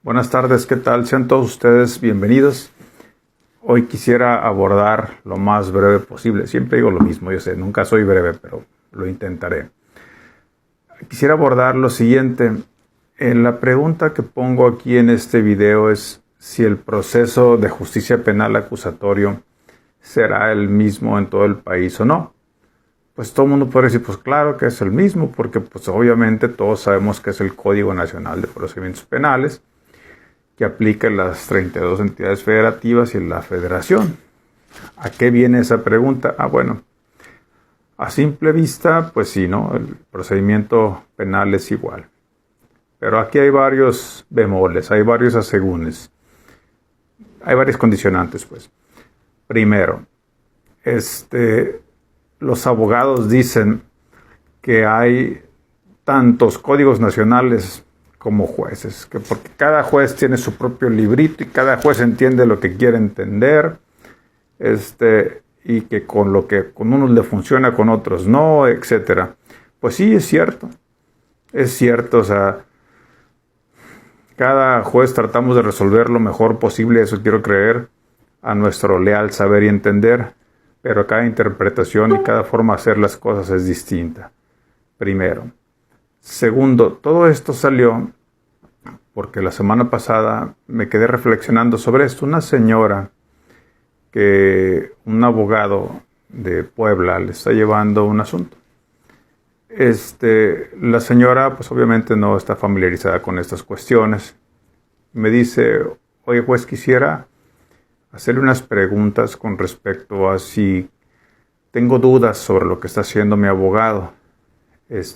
Buenas tardes, ¿qué tal? Sean todos ustedes bienvenidos. Hoy quisiera abordar lo más breve posible. Siempre digo lo mismo, yo sé, nunca soy breve, pero lo intentaré. Quisiera abordar lo siguiente. La pregunta que pongo aquí en este video es si el proceso de justicia penal acusatorio será el mismo en todo el país o no. Pues todo el mundo puede decir, pues claro que es el mismo, porque pues obviamente todos sabemos que es el Código Nacional de Procedimientos Penales, que aplica en las 32 entidades federativas y en la federación. ¿A qué viene esa pregunta? Bueno, a simple vista, pues sí, ¿no? El procedimiento penal es igual. Pero aquí hay varios bemoles, hay varios asegúnes, hay varios condicionantes, pues. Primero, los abogados dicen que hay tantos códigos nacionales como jueces, que porque cada juez tiene su propio librito y cada juez entiende lo que quiere entender, y que con lo que con unos le funciona, con otros no, etcétera. Pues sí, es cierto, o sea, cada juez tratamos de resolver lo mejor posible, eso quiero creer, a nuestro leal saber y entender, pero cada interpretación y cada forma de hacer las cosas es distinta, primero. Segundo, todo esto salió porque la semana pasada me quedé reflexionando sobre esto. Una señora que un abogado de Puebla le está llevando un asunto. La señora pues obviamente no está familiarizada con estas cuestiones. Me dice, oye juez, quisiera hacerle unas preguntas con respecto a si tengo dudas sobre lo que está haciendo mi abogado.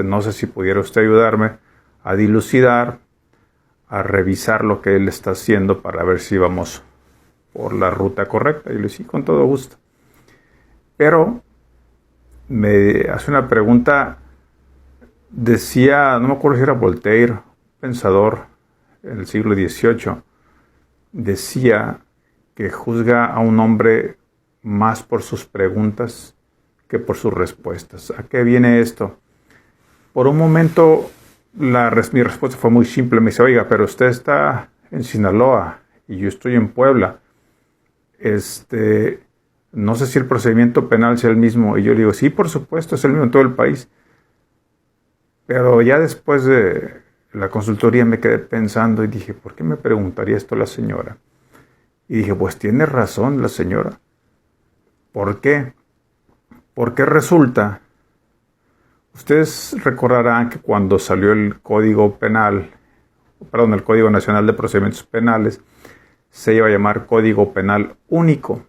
No sé si pudiera usted ayudarme a dilucidar, a revisar lo que él está haciendo para ver si vamos por la ruta correcta. Y le dije, sí, con todo gusto. Pero me hace una pregunta, decía, no me acuerdo si era Voltaire, pensador en el siglo XVIII, decía que juzga a un hombre más por sus preguntas que por sus respuestas. ¿A qué viene esto? Por un momento mi respuesta fue muy simple. Me dice, oiga, pero usted está en Sinaloa y yo estoy en Puebla. No sé si el procedimiento penal sea el mismo. Y yo le digo, sí, por supuesto, es el mismo en todo el país. Pero ya después de la consultoría me quedé pensando y dije, ¿por qué me preguntaría esto la señora? Y dije, pues tiene razón la señora. ¿Por qué? Porque resulta, ustedes recordarán que cuando salió el Código Nacional de Procedimientos Penales, se iba a llamar Código Penal Único.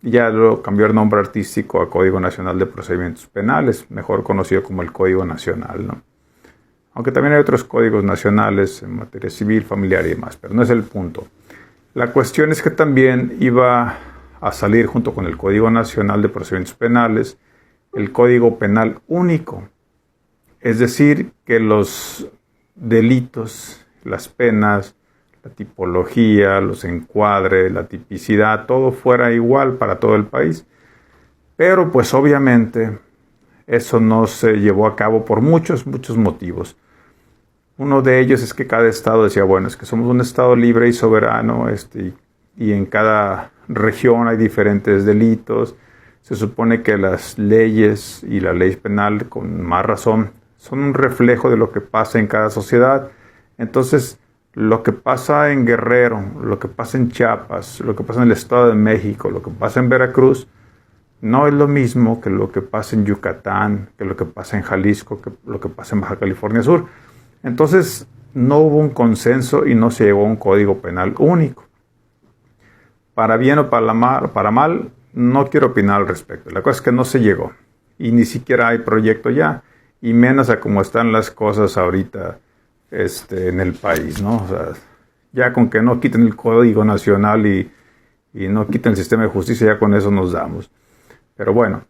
Ya lo cambió el nombre artístico a Código Nacional de Procedimientos Penales, mejor conocido como el Código Nacional, ¿no? Aunque también hay otros códigos nacionales en materia civil, familiar y demás, pero no es el punto. La cuestión es que también iba a salir junto con el Código Nacional de Procedimientos Penales el Código Penal Único. Es decir, que los delitos, las penas, la tipología, los encuadres, la tipicidad, todo fuera igual para todo el país. Pero pues obviamente eso no se llevó a cabo por muchos motivos. Uno de ellos es que cada estado decía, bueno, es que somos un estado libre y soberano, y en cada región hay diferentes delitos. Se supone que las leyes y la ley penal, con más razón, son un reflejo de lo que pasa en cada sociedad. Entonces, lo que pasa en Guerrero, lo que pasa en Chiapas, lo que pasa en el Estado de México, lo que pasa en Veracruz, no es lo mismo que lo que pasa en Yucatán, que lo que pasa en Jalisco, que lo que pasa en Baja California Sur. Entonces, no hubo un consenso y no se llegó a un código penal único. Para bien o para mal, no quiero opinar al respecto. La cosa es que no se llegó. Y ni siquiera hay proyecto ya. Y menos a cómo están las cosas ahorita en el país, ¿no? O sea, ya con que no quiten el Código Nacional y no quiten el sistema de justicia, ya con eso nos damos. Pero bueno,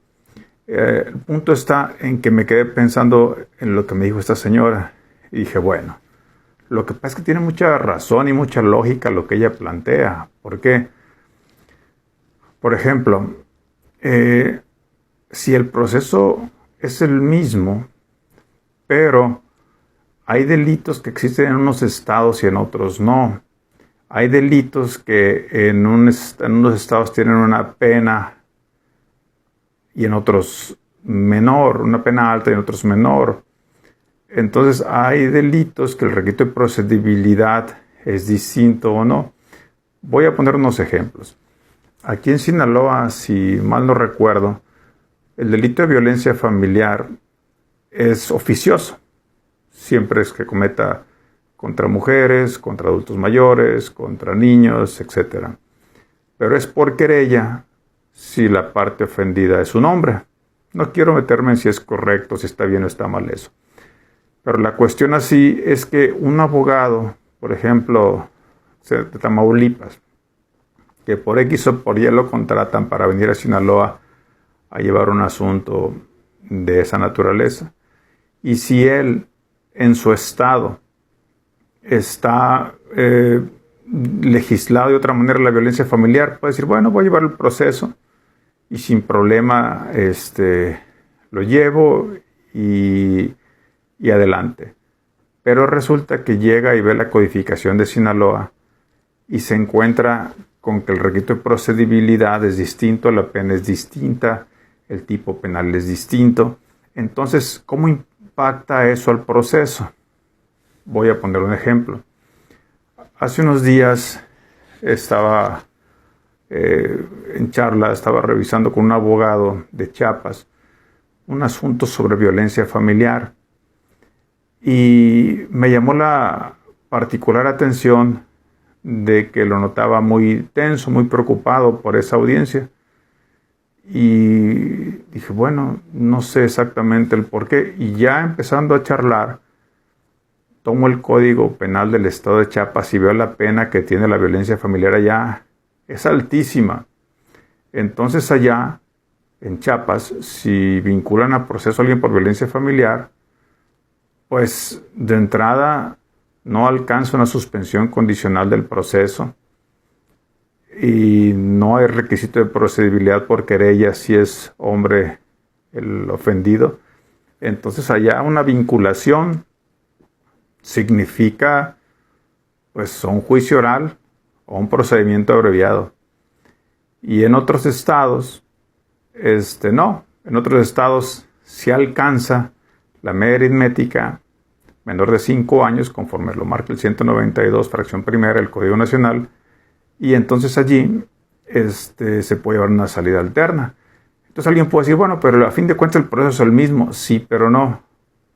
el punto está en que me quedé pensando en lo que me dijo esta señora. Y dije, bueno, lo que pasa es que tiene mucha razón y mucha lógica lo que ella plantea. ¿Por qué? Por ejemplo, si el proceso es el mismo, pero hay delitos que existen en unos estados y en otros no. Hay delitos que en unos estados tienen una pena y en otros menor, una pena alta y en otros menor. Entonces hay delitos que el requisito de procedibilidad es distinto o no. Voy a poner unos ejemplos. Aquí en Sinaloa, si mal no recuerdo, el delito de violencia familiar es oficioso. Siempre es que cometa contra mujeres, contra adultos mayores, contra niños, etc. Pero es por querella si la parte ofendida es un hombre. No quiero meterme en si es correcto, si está bien o está mal eso. Pero la cuestión así es que un abogado, por ejemplo, de Tamaulipas, que por X o por Y lo contratan para venir a Sinaloa a llevar un asunto de esa naturaleza, y si él en su estado está legislado de otra manera la violencia familiar, puede decir, bueno, voy a llevar el proceso y sin problema lo llevo y adelante. Pero resulta que llega y ve la codificación de Sinaloa y se encuentra con que el requisito de procedibilidad es distinto, la pena es distinta, el tipo penal es distinto. Entonces, ¿cómo impacta eso al proceso? Voy a poner un ejemplo. Hace unos días estaba en charla, estaba revisando con un abogado de Chiapas un asunto sobre violencia familiar y me llamó la particular atención de que lo notaba muy tenso, muy preocupado por esa audiencia. Y dije, bueno, no sé exactamente el por qué. Y ya empezando a charlar, tomo el Código Penal del Estado de Chiapas y veo la pena que tiene la violencia familiar allá. Es altísima. Entonces allá, en Chiapas, si vinculan a proceso a alguien por violencia familiar, pues de entrada no alcanza una suspensión condicional del proceso y no hay requisito de procedibilidad por querella si es hombre el ofendido. Entonces allá una vinculación significa pues un juicio oral o un procedimiento abreviado. Y en otros estados, no. En otros estados se alcanza la media aritmética menor de 5 años, conforme lo marca el 192, fracción primera del Código Nacional, y entonces allí se puede llevar una salida alterna. Entonces alguien puede decir, bueno, pero a fin de cuentas el proceso es el mismo. Sí, pero no.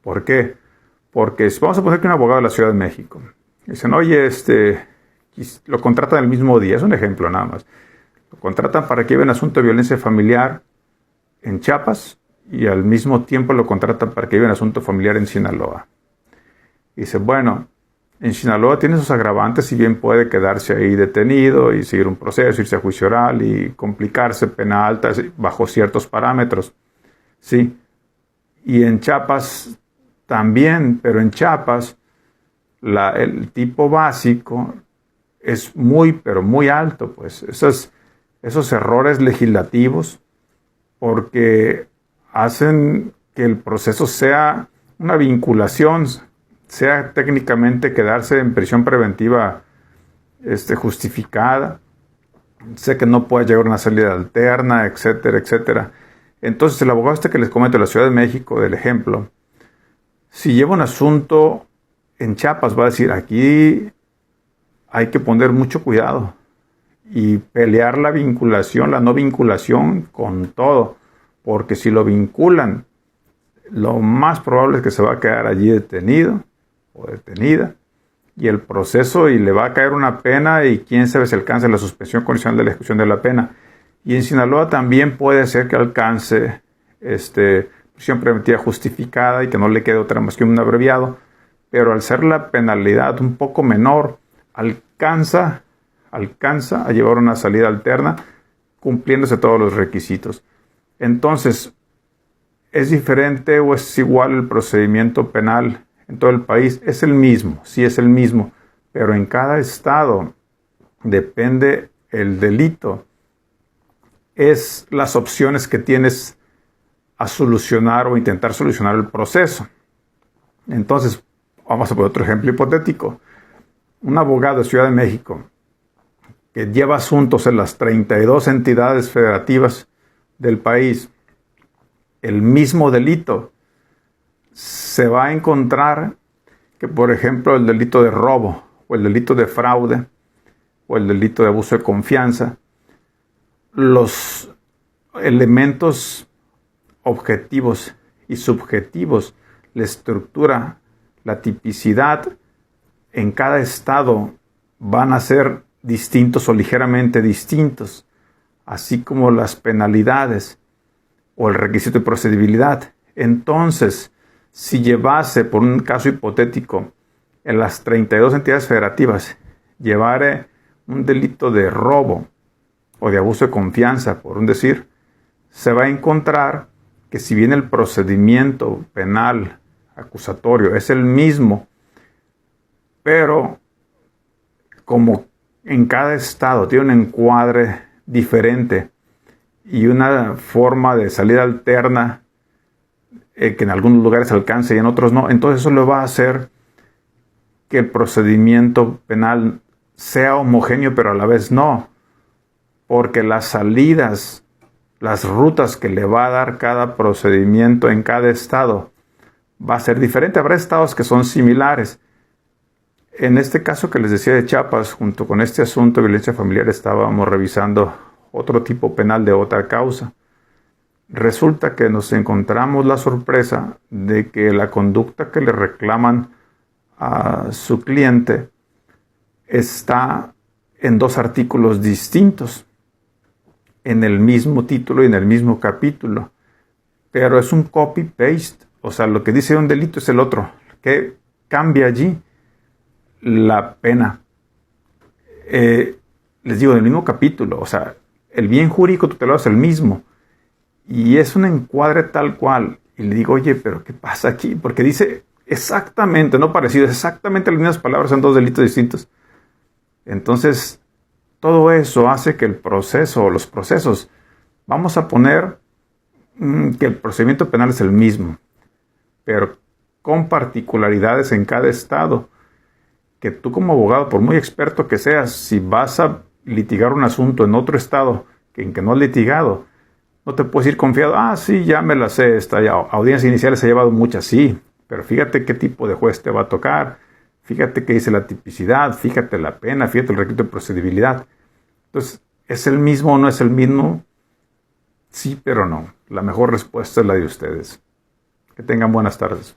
¿Por qué? Porque vamos a poner que un abogado de la Ciudad de México dicen, oye, lo contratan el mismo día, es un ejemplo nada más. Lo contratan para que lleve un asunto de violencia familiar en Chiapas y al mismo tiempo lo contratan para que lleve un asunto familiar en Sinaloa. Y dice, bueno, en Sinaloa tiene sus agravantes y bien puede quedarse ahí detenido y seguir un proceso, irse a juicio oral y complicarse, pena alta bajo ciertos parámetros. Sí. Y en Chiapas también, pero en Chiapas el tipo básico es muy, pero muy alto, pues. Esos errores legislativos, porque hacen que el proceso sea una vinculación, sea técnicamente quedarse en prisión preventiva justificada, sé que no puede llegar a una salida alterna, etcétera, etcétera. Entonces el abogado que les comento de la Ciudad de México, del ejemplo, si lleva un asunto en Chiapas, va a decir, aquí hay que poner mucho cuidado y pelear la vinculación, la no vinculación con todo, porque si lo vinculan, lo más probable es que se va a quedar allí detenido o detenida, y el proceso, y le va a caer una pena, y quién sabe si alcanza la suspensión condicional de la ejecución de la pena. Y en Sinaloa también puede ser que alcance prisión preventiva justificada y que no le quede otra más que un abreviado, pero al ser la penalidad un poco menor, alcanza a llevar una salida alterna cumpliéndose todos los requisitos. Entonces, ¿es diferente o es igual el procedimiento penal en todo el país? Es el mismo, sí es el mismo, pero en cada estado depende el delito. Es las opciones que tienes a solucionar o intentar solucionar el proceso. Entonces, Vamos a poner otro ejemplo hipotético. Un abogado de Ciudad de México que lleva asuntos en las 32 entidades federativas del país, el mismo delito, se va a encontrar que, por ejemplo, el delito de robo, o el delito de fraude, o el delito de abuso de confianza, los elementos objetivos y subjetivos, la estructura, la tipicidad en cada estado van a ser distintos o ligeramente distintos, así como las penalidades o el requisito de procedibilidad. Entonces, si llevase, por un caso hipotético, en las 32 entidades federativas, llevare un delito de robo o de abuso de confianza, por un decir, se va a encontrar que si bien el procedimiento penal acusatorio es el mismo, pero como en cada estado tiene un encuadre diferente y una forma de salida alterna que en algunos lugares alcance y en otros no, entonces eso le va a hacer que el procedimiento penal sea homogéneo, pero a la vez no, porque las salidas, las rutas que le va a dar cada procedimiento en cada estado va a ser diferente. Habrá estados que son similares. En este caso que les decía de Chiapas, junto con este asunto de violencia familiar, estábamos revisando otro tipo penal de otra causa. Resulta que nos encontramos la sorpresa de que la conducta que le reclaman a su cliente está en dos artículos distintos, en el mismo título y en el mismo capítulo, pero es un copy-paste, o sea, lo que dice un delito es el otro. ¿Qué cambia allí? La pena. Les digo, en el mismo capítulo, o sea, el bien jurídico tutelado es el mismo, y es un encuadre tal cual, y le digo, oye, pero ¿qué pasa aquí? Porque dice exactamente, no parecido, exactamente las mismas palabras en dos delitos distintos. Entonces, todo eso hace que el proceso o los procesos, vamos a poner que el procedimiento penal es el mismo, pero con particularidades en cada estado, que tú como abogado, por muy experto que seas, si vas a litigar un asunto en otro estado en que no has litigado, no te puedes ir confiado, sí, ya me la sé, audiencias iniciales he llevado muchas, sí, pero fíjate qué tipo de juez te va a tocar, fíjate qué dice la tipicidad, fíjate la pena, fíjate el requisito de procedibilidad. Entonces, ¿es el mismo o no es el mismo? Sí, pero no. La mejor respuesta es la de ustedes. Que tengan buenas tardes.